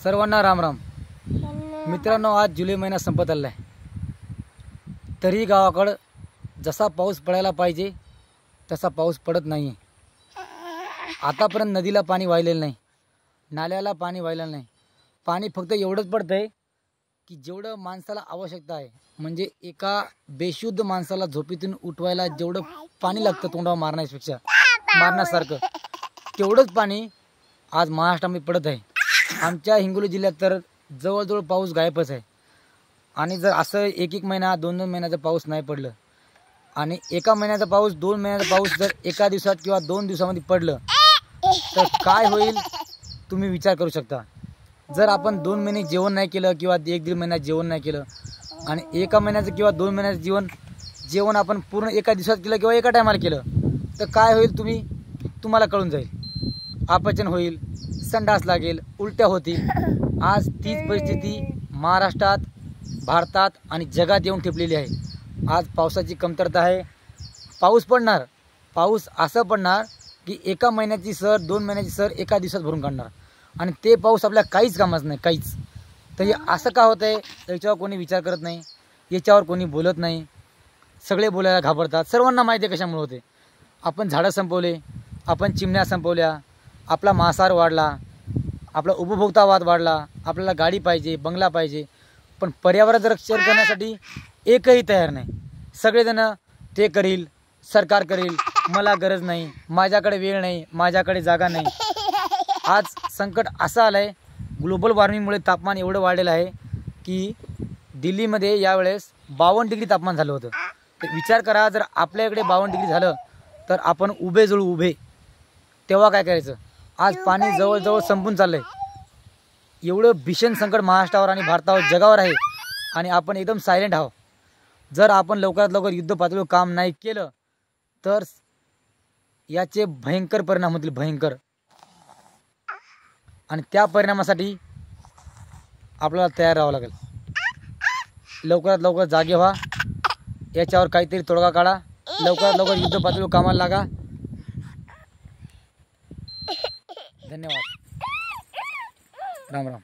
सर्वांना राम राम. मित्रांनो, आज जुलै महिना संपत आला आहे, तरी गावाकडं जसा पाऊस पडायला पाहिजे तसा पाऊस पडत नाही आहे. आतापर्यंत नदीला पाणी वाहिलेलं नाही, नाल्याला पाणी वाहिलेलं नाही. पाणी फक्त एवढंच पडतं आहे की जेवढं माणसाला आवश्यकता आहे, म्हणजे एका बेशुद्ध माणसाला झोपेतून उठवायला जेवढं पाणी लागतं तोंडावर मारण्यासारखं, तेवढंच पाणी आज महाराष्ट्रामध्ये पडत आहे. आमच्या हिंगोली जिल्ह्यात तर जवळजवळ पाऊस गायबच आहे. आणि जर असं एक महिना दोन महिन्याचा पाऊस नाही पडलं आणि एका महिन्याचा पाऊस 2 महिन्याचा पाऊस जर एका दिवसात किंवा 2 दिवसामध्ये पडलं तर काय होईल तुम्ही विचार करू शकता. जर आपण 2 महिने जेवण नाही केलं किंवा 1-1.5 महिन्यात जेवण नाही केलं आणि एका महिन्याचं किंवा 2 महिन्याचं जेवण आपण पूर्ण एका दिवसात केलं किंवा एका टायमाला केलं तर काय होईल तुम्हाला कळून जाईल. अपचन होईल, संडास लागेल, उलट्या होतील. आज तीच परिस्थिती महाराष्ट्रात, भारतात आणि जगात येऊन ठेपलेली आहे. आज पावसाची कमतरता आहे. पाऊस पडणार, पाऊस असं पडणार की एका महिन्याची सर 2 महिन्याची सर एका दिवसात भरून काढणार आणि ते पाऊस आपल्या काहीच कामाचं नाही, काहीच. तर हे असं का होतं आहे याच्यावर कोणी विचार करत नाही, याच्यावर कोणी बोलत नाही. सगळे बोलायला घाबरतात. सर्वांना माहिती आहे कशामुळे होते. आपण झाडं संपवले, आपण चिमण्या संपवल्या, आपला मांसाहार वाढला, आपला उपभोक्तावाद वाढला, आपल्याला गाडी पाहिजे, बंगला पाहिजे, पण पर्यावरण रक्षण करण्यासाठी एकही तयार नाही. सगळेजण ते करील, सरकार करील, मला गरज नाही, माझ्याकडे वेळ नाही, माझ्याकडे जागा नाही. आज संकट असं आलं आहे, ग्लोबल वॉर्मिंगमुळे तापमान एवढं वाढलेलं आहे की दिल्लीमध्ये यावेळेस 52 डिग्री तापमान झालं होतं. तर विचार करा, जर आपल्या इकडे 52 डिग्री झालं तर आपण उभे तेव्हा काय करायचं. आज पाणी जवळजवळ संपून चाललं आहे. एवढं भीषण संकट महाराष्ट्रावर आणि भारतावर, जगावर आहे आणि आपण एकदम सायलेंट आहोत. जर आपण लवकरात लवकर युद्ध पातळीवर काम नाही केलं तर याचे भयंकर परिणाम होतील, भयंकर. आणि त्या परिणामासाठी आपल्याला तयार राहावं लागेल. लवकरात लवकर जागे व्हा, याच्यावर काहीतरी तोडगा काढा, लवकरात लवकर युद्ध पातळीवर कामाला लागा. धन्यवाद. राम राम.